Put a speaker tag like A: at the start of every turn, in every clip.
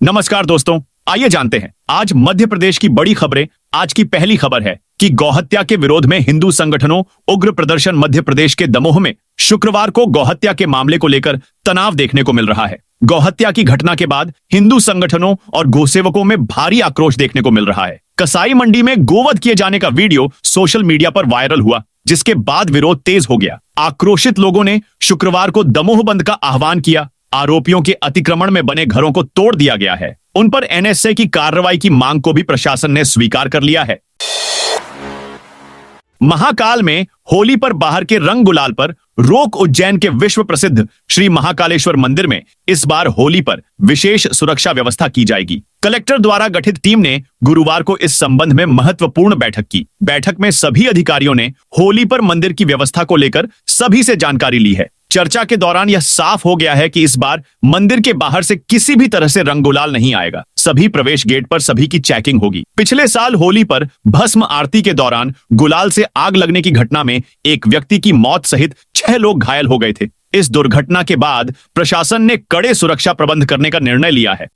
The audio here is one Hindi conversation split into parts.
A: नमस्कार दोस्तों, आइए जानते हैं आज मध्य प्रदेश की बड़ी खबरें। आज की पहली खबर है कि गौहत्या के विरोध में हिंदू संगठनों उग्र प्रदर्शन। मध्य प्रदेश के दमोह में शुक्रवार को गौहत्या के मामले को लेकर तनाव देखने को मिल रहा है। गौहत्या की घटना के बाद हिंदू संगठनों और गोसेवकों में भारी आक्रोश देखने को मिल रहा है। कसाई मंडी में गोवध किए जाने का वीडियो सोशल मीडिया पर वायरल हुआ, जिसके बाद विरोध तेज हो गया। आक्रोशित लोगों ने शुक्रवार को दमोह बंद का आह्वान किया। आरोपियों के अतिक्रमण में बने घरों को तोड़ दिया गया है। उन पर एनएसए की कार्रवाई की मांग को भी प्रशासन ने स्वीकार कर लिया है। महाकाल में होली पर बाहर के रंग गुलाल पर रोक। उज्जैन के विश्व प्रसिद्ध श्री महाकालेश्वर मंदिर में इस बार होली पर विशेष सुरक्षा व्यवस्था की जाएगी। कलेक्टर द्वारा गठित टीम ने गुरुवार को इस संबंध में महत्वपूर्ण बैठक की। बैठक में सभी अधिकारियों ने होली पर मंदिर की व्यवस्था को लेकर सभी से जानकारी ली है। चर्चा के दौरान यह साफ हो गया है कि इस बार मंदिर के बाहर से किसी भी तरह से रंग गुलाल नहीं आएगा। सभी प्रवेश गेट पर सभी की चेकिंग होगी। पिछले साल होली पर भस्म आरती के दौरान गुलाल से आग लगने की घटना में एक व्यक्ति की मौत सहित 6 लोग घायल हो गए थे। इस दुर्घटना के बाद प्रशासन ने कड़े सुरक्षा प्रबंध करने का निर्णय लिया है।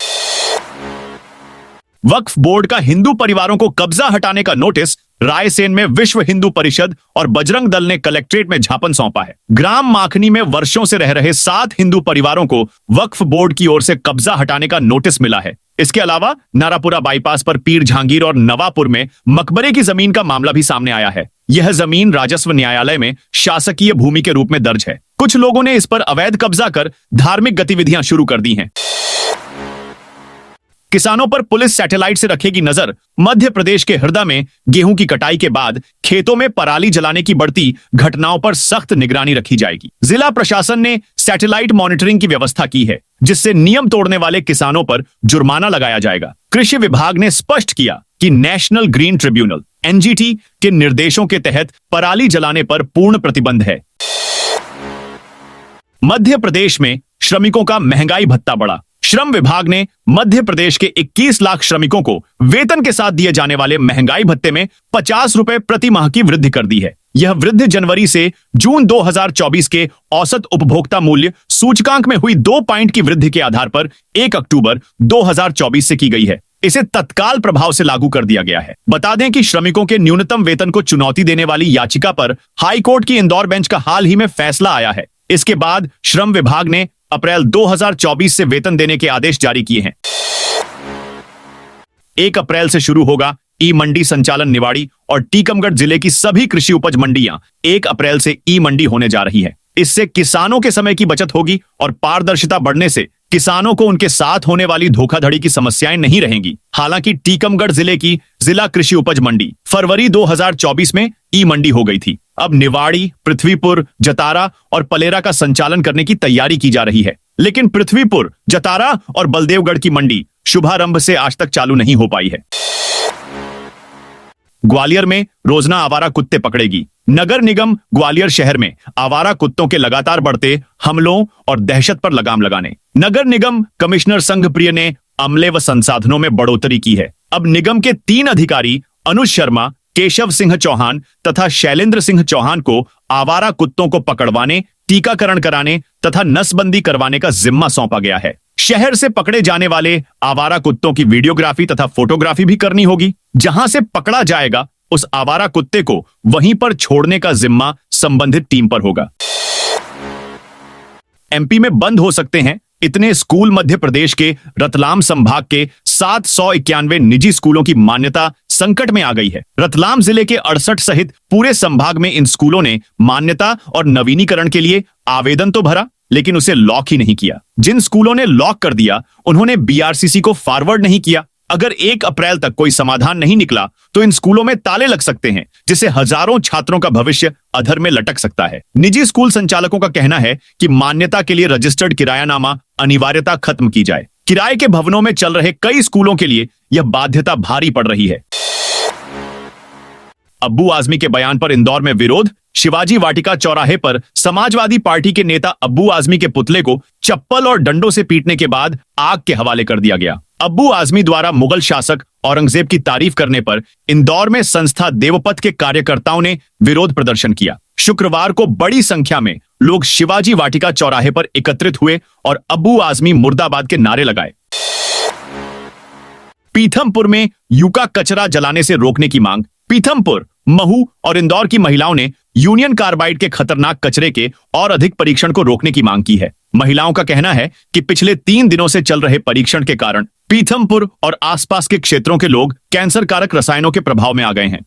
A: वक्फ बोर्ड का हिंदू परिवारों को कब्जा हटाने का नोटिस रायसेन में विश्व हिंदू परिषद और बजरंग दल ने कलेक्ट्रेट में ज्ञापन सौंपा है। ग्राम माखनी में वर्षों से रह रहे 7 हिंदू परिवारों को वक्फ बोर्ड की ओर से कब्जा हटाने का नोटिस मिला है। इसके अलावा नारापुरा बाईपास पर पीर जहांगीर और नवापुर में मकबरे की जमीन का मामला भी सामने आया है। यह जमीन राजस्व न्यायालय में शासकीय भूमि के रूप में दर्ज है। कुछ लोगों ने इस पर अवैध कब्जा कर धार्मिक गतिविधियां शुरू कर दी हैं। किसानों पर पुलिस सैटेलाइट से रखेगी नजर। मध्य प्रदेश के हरदा में गेहूं की कटाई के बाद खेतों में पराली जलाने की बढ़ती घटनाओं पर सख्त निगरानी रखी जाएगी। जिला प्रशासन ने सैटेलाइट मॉनिटरिंग की व्यवस्था की है, जिससे नियम तोड़ने वाले किसानों पर जुर्माना लगाया जाएगा। कृषि विभाग ने स्पष्ट किया कि नेशनल ग्रीन ट्रिब्यूनल एनजीटी के निर्देशों के तहत पराली जलाने पर पूर्ण प्रतिबंध है। मध्य प्रदेश में श्रमिकों का महंगाई भत्ता बढ़ा। श्रम विभाग ने मध्य प्रदेश के 21 लाख श्रमिकों को वेतन के साथ दिए जाने वाले महंगाई भत्ते में 50 रुपए प्रति माह की वृद्धि कर दी है। यह वृद्धि जनवरी से जून 2024 के औसत उपभोक्ता मूल्य सूचकांक में हुई 2 पॉइंट की वृद्धि के आधार पर 1 अक्टूबर 2024 से की गई है। इसे तत्काल प्रभाव से लागू कर दिया गया है। बता दें कि श्रमिकों के न्यूनतम वेतन को चुनौती देने वाली याचिका पर हाईकोर्ट की इंदौर बेंच का हाल ही में फैसला आया है। इसके बाद श्रम विभाग ने अप्रैल 2024 से वेतन देने के आदेश जारी किए हैं। 1 अप्रैल से शुरू होगा ई मंडी संचालन। निवाड़ी और टीकमगढ़ जिले की सभी कृषि उपज मंडियां 1 अप्रैल से ई मंडी होने जा रही है। इससे किसानों के समय की बचत होगी और पारदर्शिता बढ़ने से किसानों को उनके साथ होने वाली धोखाधड़ी की समस्याएं नहीं रहेंगी। हालांकि टीकमगढ़ जिले की जिला कृषि उपज मंडी फरवरी 2024 में ई मंडी हो गई थी। अब निवाड़ी, पृथ्वीपुर, जतारा और पलेरा का संचालन करने की तैयारी की जा रही है। लेकिन पृथ्वीपुर, जतारा और बलदेवगढ़ की मंडी शुभारंभ से आज तक चालू नहीं हो पाई है। ग्वालियर में रोजना आवारा कुत्ते पकड़ेगी। नगर निगम ग्वालियर शहर में आवारा कुत्तों के लगातार बढ़ते हमलों और दहशत पर लगाम लगाने नगर निगम कमिश्नर संघप्रिय ने अमले व संसाधनों में बढ़ोतरी की है। अब निगम के 3 अधिकारी अनुज शर्मा, केशव सिंह चौहान तथा शैलेंद्र सिंह चौहान को आवारा कुत्तों को पकड़वाने, टीकाकरण कराने तथा नसबंदी करवाने का जिम्मा सौंपा गया है। शहर से पकड़े जाने वाले आवारा कुत्तों की वीडियोग्राफी तथा फोटोग्राफी भी करनी होगी। जहां से पकड़ा जाएगा उस आवारा कुत्ते को वहीं पर छोड़ने का जिम्मा संबंधित टीम पर होगा। एमपी में बंद हो सकते हैं इतने स्कूल। मध्य प्रदेश के रतलाम संभाग के 791 निजी स्कूलों की मान्यता संकट में आ गई है। रतलाम जिले के 68 सहित पूरे संभाग में इन स्कूलों ने मान्यता और नवीनीकरण के लिए आवेदन तो भरा, लेकिन उसे लॉक ही नहीं किया। जिन स्कूलों ने लॉक कर दिया उन्होंने बीआरसीसी को फॉरवर्ड नहीं किया। अगर 1 अप्रैल तक कोई समाधान नहीं निकला तो इन स्कूलों में ताले लग सकते हैं, जिससे हजारों छात्रों का भविष्य अधर में लटक सकता है। निजी स्कूल संचालकों का कहना है कि मान्यता के लिए रजिस्टर्ड किरायानामा अनिवार्यता खत्म की जाए। किराए के भवनों में चल रहे कई स्कूलों के लिए यह बाध्यता भारी पड़ रही है। अब्बू आजमी के बयान पर इंदौर में विरोध। शिवाजी वाटिका चौराहे पर समाजवादी पार्टी के नेता अब्बू आजमी के पुतले को चप्पल और डंडों से पीटने के बाद आग के हवाले कर दिया गया। अब्बू आजमी द्वारा मुगल शासक औरंगजेब की तारीफ करने पर इंदौर में संस्था देवपथ के कार्यकर्ताओं ने विरोध प्रदर्शन किया। शुक्रवार को बड़ी संख्या में लोग शिवाजी वाटिका चौराहे पर एकत्रित हुए और अब्बू आजमी मुर्दाबाद के नारे लगाए। पीथमपुर में यूका कचरा जलाने से रोकने की मांग। पीथमपुर, महू और इंदौर की महिलाओं ने यूनियन कार्बाइड के खतरनाक कचरे के और अधिक परीक्षण को रोकने की मांग की है। महिलाओं का कहना है कि पिछले 3 दिनों से चल रहे परीक्षण के कारण पीथमपुर और आसपास के क्षेत्रों के लोग कैंसर कारक रसायनों के प्रभाव में आ गए हैं।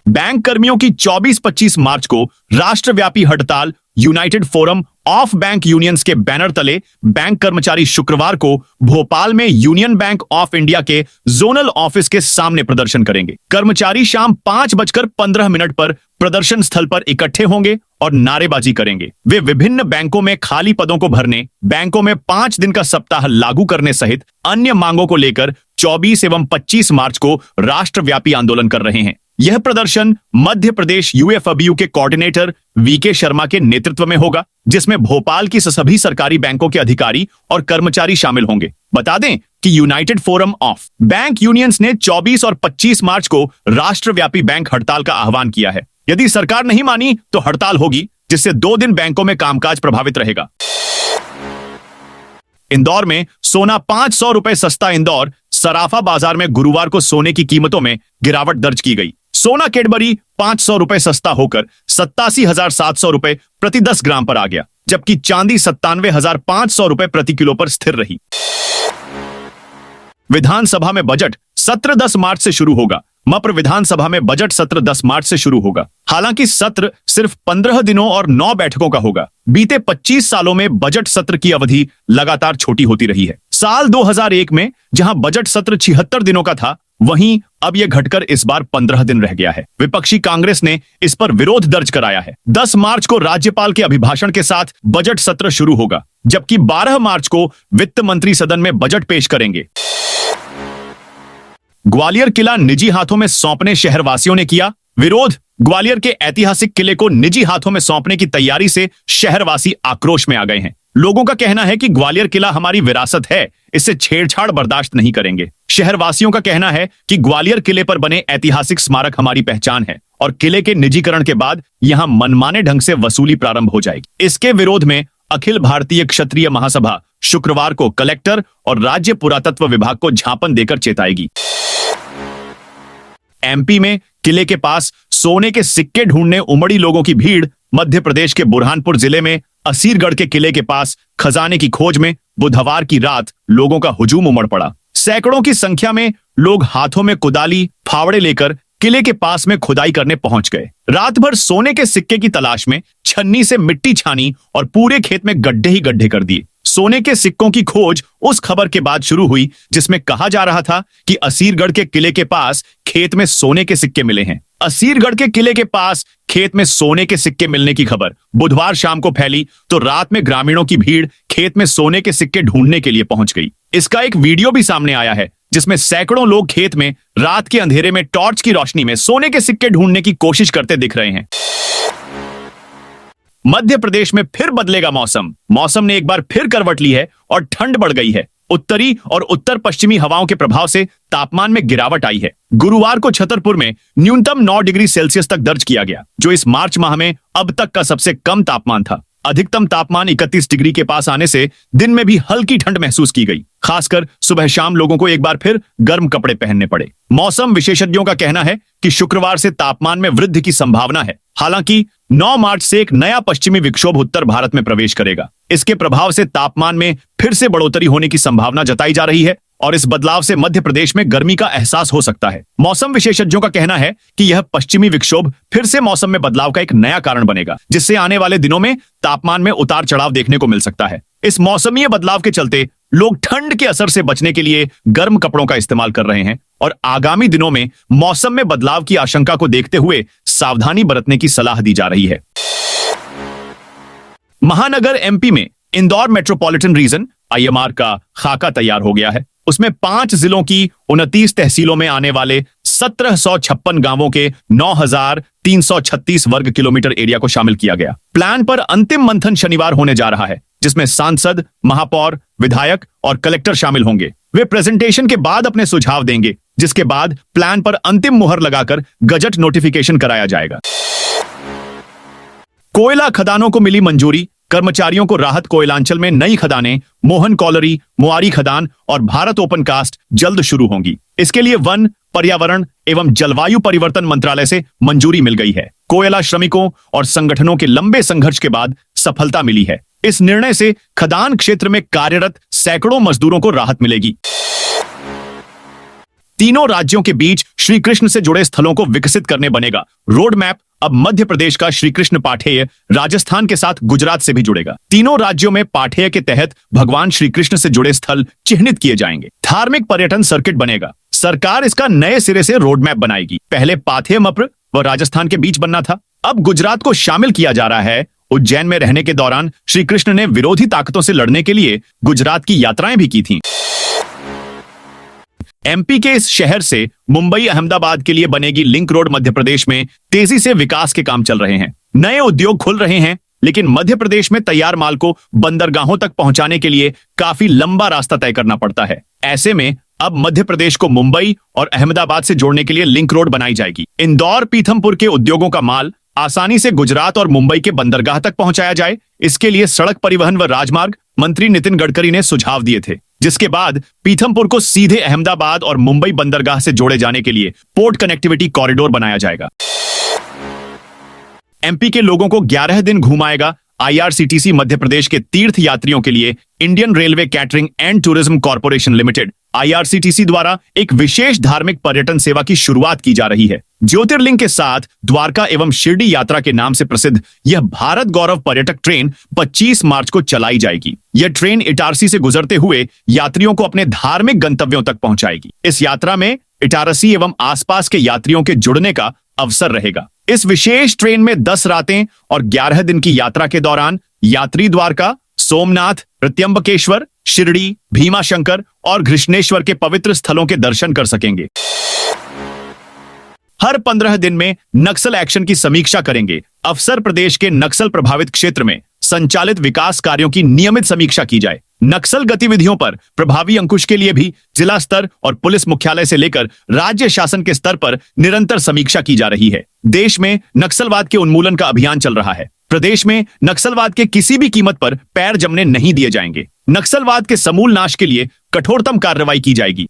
A: बैंक कर्मियों की 24-25 मार्च को राष्ट्रव्यापी हड़ताल। United forum of bank unions के बैनर तले बैंक कर्मचारी शुक्रवार को भोपाल में यूनियन बैंक ऑफ इंडिया के जोनल ऑफिस के सामने प्रदर्शन करेंगे। कर्मचारी शाम 5:15 पर प्रदर्शन स्थल पर इकट्ठे होंगे और नारेबाजी करेंगे। वे विभिन्न बैंकों में खाली पदों को भरने, बैंकों में 5 दिन का सप्ताह लागू करने सहित अन्य मांगों को लेकर 24 एवं 25 मार्च को राष्ट्रव्यापी आंदोलन कर रहे हैं। यह प्रदर्शन मध्य प्रदेश यूएफडब्ल्यू के कोऑर्डिनेटर वीके शर्मा के नेतृत्व में होगा, जिसमें भोपाल की सभी सरकारी बैंकों के अधिकारी और कर्मचारी शामिल होंगे। बता दें कि United forum of bank unions ने 24 और 25 मार्च को राष्ट्रव्यापी बैंक हड़ताल का आह्वान किया है। यदि सरकार नहीं मानी तो हड़ताल होगी, जिससे 2 दिन बैंकों में कामकाज प्रभावित रहेगा। इंदौर में सोना 500 रुपए सस्ता। इंदौर सराफा बाजार में गुरुवार को सोने की कीमतों में गिरावट दर्ज की गई। सोना कैडबरी 500 रुपए सस्ता होकर 87,700 रुपए प्रति 10 ग्राम पर आ गया, जबकि चांदी 97,500 रुपए प्रति किलो पर स्थिर रही। विधानसभा में बजट सत्र 10 मार्च से शुरू होगा। मप्र विधानसभा में बजट सत्र 10 मार्च से शुरू होगा। हालांकि सत्र सिर्फ 15 दिनों और 9 बैठकों का होगा। बीते 25 सालों में बजट सत्र की अवधि लगातार छोटी होती रही है। साल 2001 में जहां बजट सत्र 76 दिनों का था, वहीं अब यह घटकर इस बार 15 दिन रह गया है। विपक्षी कांग्रेस ने इस पर विरोध दर्ज कराया है। 10 मार्च को राज्यपाल के अभिभाषण के साथ बजट सत्र शुरू होगा, जबकि 12 मार्च को वित्त मंत्री सदन में बजट पेश करेंगे। ग्वालियर किला निजी हाथों में सौंपने शहरवासियों ने किया विरोध। ग्वालियर के ऐतिहासिक किले को निजी हाथों में सौंपने की तैयारी से शहरवासी आक्रोश में आ गए हैं। लोगों का कहना है कि ग्वालियर किला हमारी विरासत है, इससे छेड़छाड़ बर्दाश्त नहीं करेंगे। शहरवासियों का कहना है कि ग्वालियर किले पर बने ऐतिहासिक स्मारक हमारी पहचान है और किले के निजीकरण के बाद यहां मनमाने ढंग से वसूली प्रारंभ हो जाएगी। इसके विरोध में अखिल भारतीय क्षत्रिय महासभा शुक्रवार को कलेक्टर और राज्य पुरातत्व विभाग को झापन देकर चेताएगी। एमपी में किले के पास सोने के सिक्के ढूंढने उमड़ी लोगों की भीड़। मध्य प्रदेश के बुरहानपुर जिले में असीरगढ़ के किले के पास खजाने की खोज में बुधवार की रात लोगों का हुजूम उमड़ पड़ा। सैकड़ों की संख्या में लोग हाथों में कुदाली, फावड़े लेकर किले के पास में खुदाई करने पहुंच गए। रात भर सोने के सिक्के की तलाश में छन्नी से मिट्टी छानी और पूरे खेत में गड्ढे ही गड्ढे कर दिए। सोने के सिक्कों की खोज उस खबर के बाद शुरू हुई जिसमें कहा जा रहा था कि असीरगढ़ के किले के पास खेत में सोने के सिक्के मिले हैं। असीरगढ़ के किले के पास खेत में सोने के सिक्के मिलने की खबर बुधवार शाम को फैली तो रात में ग्रामीणों की भीड़ खेत में सोने के सिक्के ढूंढने के लिए पहुंच गई। इसका एक वीडियो भी सामने आया है जिसमें सैकड़ों लोग खेत में रात के अंधेरे में टॉर्च की रोशनी में सोने के सिक्के ढूंढने की कोशिश करते दिख रहे हैं। मध्य प्रदेश में फिर बदलेगा मौसम। मौसम ने एक बार फिर करवट ली है और ठंड बढ़ गई है। उत्तरी और उत्तर पश्चिमी हवाओं के प्रभाव से तापमान में गिरावट आई है। गुरुवार को छतरपुर में न्यूनतम 9 डिग्री सेल्सियस तक दर्ज किया गया, जो इस मार्च माह में अब तक का सबसे कम तापमान था। अधिकतम तापमान 31 डिग्री के पास आने से दिन में भी हल्की ठंड महसूस की गई। खासकर सुबह शाम लोगों को एक बार फिर गर्म कपड़े पहनने पड़े। मौसम विशेषज्ञों का कहना है कि शुक्रवार से तापमान में वृद्धि की संभावना है। हालांकि 9 मार्च से एक नया पश्चिमी विक्षोभ उत्तर भारत में प्रवेश करेगा। इसके प्रभाव से तापमान में फिर से बढ़ोतरी होने की संभावना जताई जा रही है और इस बदलाव से मध्य प्रदेश में गर्मी का एहसास हो सकता है। मौसम विशेषज्ञों का कहना है कि यह पश्चिमी विक्षोभ फिर से मौसम में बदलाव का एक नया कारण बनेगा, जिससे आने वाले दिनों में तापमान में उतार चढ़ाव देखने को मिल सकता है। इस मौसमीय बदलाव के चलते लोग ठंड के असर से बचने के लिए गर्म कपड़ों का इस्तेमाल कर रहे हैं और आगामी दिनों में मौसम में बदलाव की आशंका को देखते हुए सावधानी बरतने की सलाह दी जा रही है। महानगर एमपी में इंदौर मेट्रोपॉलिटन रीजन आईएमआर का खाका तैयार हो गया है। उसमें 5 जिलों की 29 तहसीलों में आने वाले 1756 गांवों के 9,336 वर्ग किलोमीटर एरिया को शामिल किया गया। प्लान पर अंतिम मंथन शनिवार होने जा रहा है, जिसमें सांसद, महापौर, विधायक और कलेक्टर शामिल होंगे। वे प्रेजेंटेशन के बाद अपने सुझाव देंगे, जिसके बाद प्लान पर अंतिम मुहर लगाकर गजट नोटिफिकेशन कराया जाएगा। कोयला खदानों को मिली मंजूरी। कर्मचारियों को राहत। कोयलांचल में नई खदानें मोहन कॉलरी, मुआरी खदान और भारत ओपन कास्ट जल्द शुरू होंगी। इसके लिए वन, पर्यावरण एवं जलवायु परिवर्तन मंत्रालय से मंजूरी मिल गई है। कोयला श्रमिकों और संगठनों के लंबे संघर्ष के बाद सफलता मिली है। इस निर्णय से खदान क्षेत्र में कार्यरत सैकड़ों मजदूरों को राहत मिलेगी। तीनों राज्यों के बीच श्री कृष्ण से जुड़े स्थलों को विकसित करने बनेगा रोड मैप। अब मध्य प्रदेश का श्री कृष्ण पाठेय राजस्थान के साथ गुजरात से भी जुड़ेगा। तीनों राज्यों में पाठेय के तहत भगवान श्री कृष्ण से जुड़े स्थल चिन्हित किए जाएंगे। धार्मिक पर्यटन सर्किट बनेगा। सरकार इसका नए सिरे से रोड मैप बनाएगी। पहले पाथेय मप्र व राजस्थान के बीच बनना था, अब गुजरात को शामिल किया जा रहा है। उज्जैन में रहने के दौरान श्री कृष्ण ने विरोधी ताकतों से लड़ने के लिए गुजरात की यात्राएं भी की थीं। एमपी के इस शहर से मुंबई अहमदाबाद के लिए बनेगी लिंक रोड। मध्य प्रदेश में तेजी से विकास के काम चल रहे हैं। नए उद्योग खुल रहे हैं, लेकिन मध्य प्रदेश में तैयार माल को बंदरगाहों तक पहुंचाने के लिए काफी लंबा रास्ता तय करना पड़ता है। ऐसे में अब मध्य प्रदेश को मुंबई और अहमदाबाद से जोड़ने के लिए लिंक रोड बनाई जाएगी। इंदौर पीथमपुर के उद्योगों का माल आसानी से गुजरात और मुंबई के बंदरगाह तक पहुंचाया जाए, इसके लिए सड़क परिवहन व राजमार्ग मंत्री नितिन गडकरी ने सुझाव दिए थे, जिसके बाद पीथमपुर को सीधे अहमदाबाद और मुंबई बंदरगाह से जोड़े जाने के लिए पोर्ट कनेक्टिविटी कॉरिडोर बनाया जाएगा। एमपी के लोगों को 11 दिन घुमाएगा आईआरसीटीसी। मध्य प्रदेश के तीर्थ यात्रियों के लिए Indian railway catering and tourism corporation limited IRCTC द्वारा एक विशेष धार्मिक पर्यटन सेवा की शुरुआत की जा रही है। ज्योतिर्लिंग के साथ द्वारका एवं शिरडी यात्रा के नाम से प्रसिद्ध यह भारत गौरव पर्यटक ट्रेन 25 मार्च को चलाई जाएगी। यह ट्रेन इटारसी से गुजरते हुए यात्रियों को अपने धार्मिक गंतव्यों तक पहुंचाएगी। इस यात्रा में इटारसी एवं आसपास के यात्रियों के जुड़ने का अवसर रहेगा। इस विशेष ट्रेन में 10 रातें और 11 दिन की यात्रा के दौरान यात्री द्वारका, सोमनाथ, प्रत्यंबकेश्वर, शिरडी, भीमाशंकर और घृष्णेश्वर के पवित्र स्थलों के दर्शन कर सकेंगे। हर 15 दिन में नक्सल एक्शन की समीक्षा करेंगे। अफसर प्रदेश के नक्सल प्रभावित क्षेत्र में संचालित विकास कार्यों की नियमित समीक्षा की जाए। नक्सल गतिविधियों पर प्रभावी अंकुश के लिए भी जिला स्तर और पुलिस मुख्यालय से लेकर राज्य शासन के स्तर पर निरंतर समीक्षा की जा रही है। देश में नक्सलवाद के उन्मूलन का अभियान चल रहा है। प्रदेश में नक्सलवाद के किसी भी कीमत पर पैर जमने नहीं दिए जाएंगे। नक्सलवाद के समूल नाश के लिए कठोरतम कार्रवाई की जाएगी।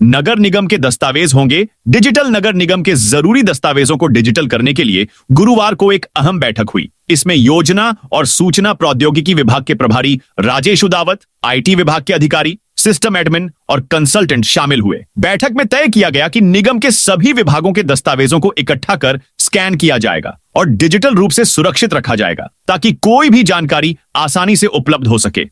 A: नगर निगम के दस्तावेज होंगे डिजिटल। नगर निगम के जरूरी दस्तावेजों को डिजिटल करने के लिए गुरुवार को एक अहम बैठक हुई। इसमें योजना और सूचना प्रौद्योगिकी विभाग के प्रभारी राजेश उदावत, आईटी विभाग के अधिकारी, सिस्टम एडमिन और कंसल्टेंट शामिल हुए। बैठक में तय किया गया कि निगम के सभी विभागों के दस्तावेजों को इकट्ठा कर स्कैन किया जाएगा और डिजिटल रूप से सुरक्षित रखा जाएगा, ताकि कोई भी जानकारी आसानी से उपलब्ध हो सके।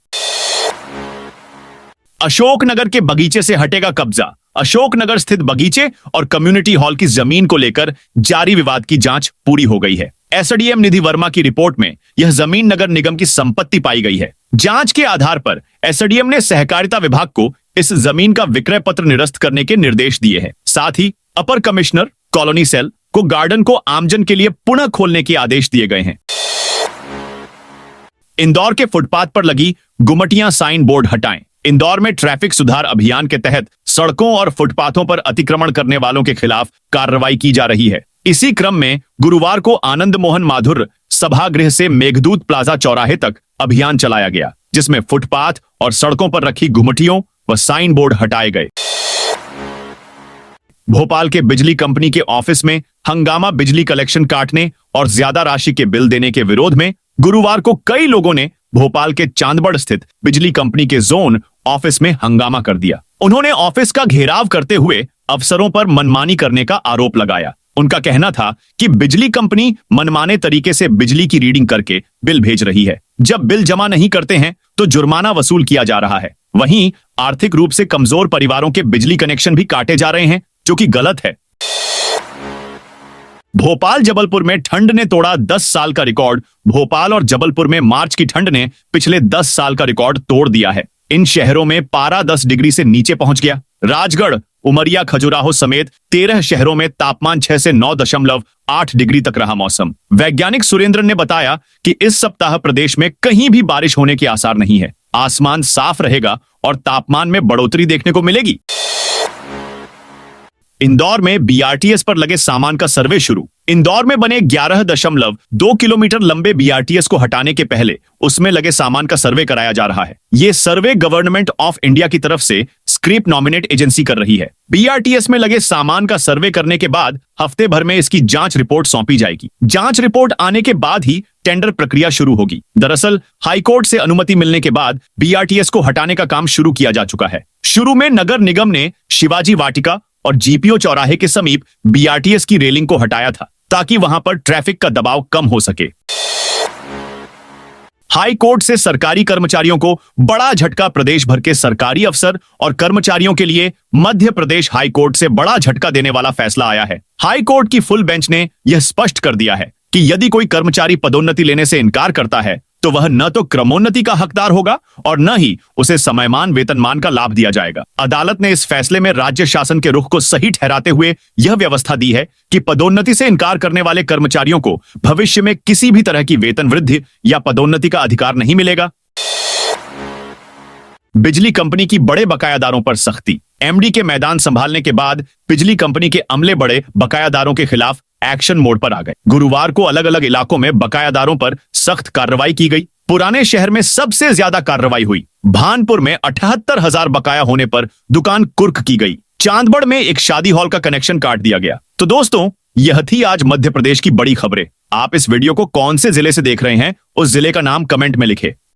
A: अशोकनगर के बगीचे से हटेगा कब्जा। अशोकनगर स्थित बगीचे और कम्युनिटी हॉल की जमीन को लेकर जारी विवाद की जांच पूरी हो गई है। एसडीएम निधि वर्मा की रिपोर्ट में यह जमीन नगर निगम की संपत्ति पाई गई है। जांच के आधार पर एसडीएम ने सहकारिता विभाग को इस जमीन का विक्रय पत्र निरस्त करने के निर्देश दिए हैं। साथ ही अपर कमिश्नर कॉलोनी सेल को गार्डन को आमजन के लिए पुनः खोलने के आदेश दिए गए हैं। इंदौर के फुटपाथ पर लगी गुमटियां साइन बोर्ड हटाएं। इंदौर में ट्रैफिक सुधार अभियान के तहत सड़कों और फुटपाथों पर अतिक्रमण करने वालों के खिलाफ कार्रवाई की जा रही है। इसी क्रम में गुरुवार को आनंद मोहन माधुर सभागृह से मेघदूत प्लाजा चौराहे तक अभियान चलाया गया, जिसमें फुटपाथ और सड़कों पर रखी गुमटियों व साइन बोर्ड हटाए गए। भोपाल के बिजली कंपनी के ऑफिस में हंगामा। बिजली कलेक्शन काटने और ज्यादा राशि के बिल देने के विरोध में गुरुवार को कई लोगों ने भोपाल के चांदबड़ स्थित बिजली कंपनी के जोन ऑफिस में हंगामा कर दिया। उन्होंने ऑफिस का घेराव करते हुए अफसरों पर मनमानी करने का आरोप लगाया। उनका कहना था कि बिजली कंपनी मनमाने तरीके से बिजली की रीडिंग करके बिल भेज रही है। जब बिल जमा नहीं करते हैं तो जुर्माना वसूल किया जा रहा है। वहीं आर्थिक रूप से कमजोर परिवारों के बिजली कनेक्शन भी काटे जा रहे हैं, जो कि गलत है। भोपाल जबलपुर में ठंड ने तोड़ा 10 साल का रिकॉर्ड। भोपाल और जबलपुर में मार्च की ठंड ने पिछले 10 साल का रिकॉर्ड तोड़ दिया है। इन शहरों में पारा 10 डिग्री से नीचे पहुंच गया। राजगढ़, उमरिया, खजुराहो समेत 13 शहरों में तापमान 6 से 9.8 डिग्री तक रहा। मौसम वैज्ञानिक सुरेंद्रन ने बताया कि इस सप्ताह प्रदेश में कहीं भी बारिश होने के आसार नहीं है। आसमान साफ रहेगा और तापमान में बढ़ोतरी देखने को मिलेगी। इंदौर में बीआरटीएस पर लगे सामान का सर्वे शुरू। इंदौर में बने 11.2 किलोमीटर लंबे बीआरटीएस को हटाने के पहले उसमें लगे सामान का सर्वे कराया जा रहा है। ये सर्वे गवर्नमेंट ऑफ इंडिया की तरफ से स्क्रीप नॉमिनेट एजेंसी कर रही है। बीआरटीएस में लगे सामान का सर्वे करने के बाद हफ्ते भर में इसकी जांच रिपोर्ट सौंपी जाएगी। जांच रिपोर्ट आने के बाद ही टेंडर प्रक्रिया शुरू होगी। दरअसल हाईकोर्ट से अनुमति मिलने के बाद बीआरटीएस को हटाने का काम शुरू किया जा चुका है। शुरू में नगर निगम ने शिवाजी वाटिका और जीपीओ चौराहे के समीप बीआरटीएस की रेलिंग को हटाया था ताकि वहां पर ट्रैफिक का दबाव कम हो सके। हाई कोर्ट से सरकारी कर्मचारियों को बड़ा झटका। प्रदेश भर के सरकारी अफसर और कर्मचारियों के लिए मध्य प्रदेश हाई कोर्ट से बड़ा झटका देने वाला फैसला आया है। हाई कोर्ट की फुल बेंच ने यह स्पष्ट कर दिया है कि यदि कोई कर्मचारी पदोन्नति लेने से इनकार करता है तो वह न तो क्रमोन्नति का हकदार होगा और न ही उसे समयमान वेतनमान का लाभ दिया जाएगा। अदालत ने इस फैसले में राज्य शासन के रुख को सही ठहराते हुए यह व्यवस्था दी है कि पदोन्नति से इनकार करने वाले कर्मचारियों को भविष्य में किसी भी तरह की वेतन वृद्धि या पदोन्नति का अधिकार नहीं मिलेगा। बिजली कंपनी की बड़े बकायादारों पर सख्ती। एमडी के मैदान संभालने के बाद बिजली कंपनी के अमले बड़े बकायादारों के खिलाफ एक्शन मोड पर आ गए। गुरुवार को अलग अलग इलाकों में बकायादारों पर सख्त कार्रवाई की गई। पुराने शहर में सबसे ज्यादा कार्रवाई हुई। भानपुर में 78,000 बकाया होने पर दुकान कुर्क की गई। चांदबड़ में एक शादी हॉल का कनेक्शन काट दिया गया। तो दोस्तों, यह थी आज मध्य प्रदेश की बड़ी खबरें। आप इस वीडियो को कौन से जिले से देख रहे हैं, उस जिले का नाम कमेंट में लिखें।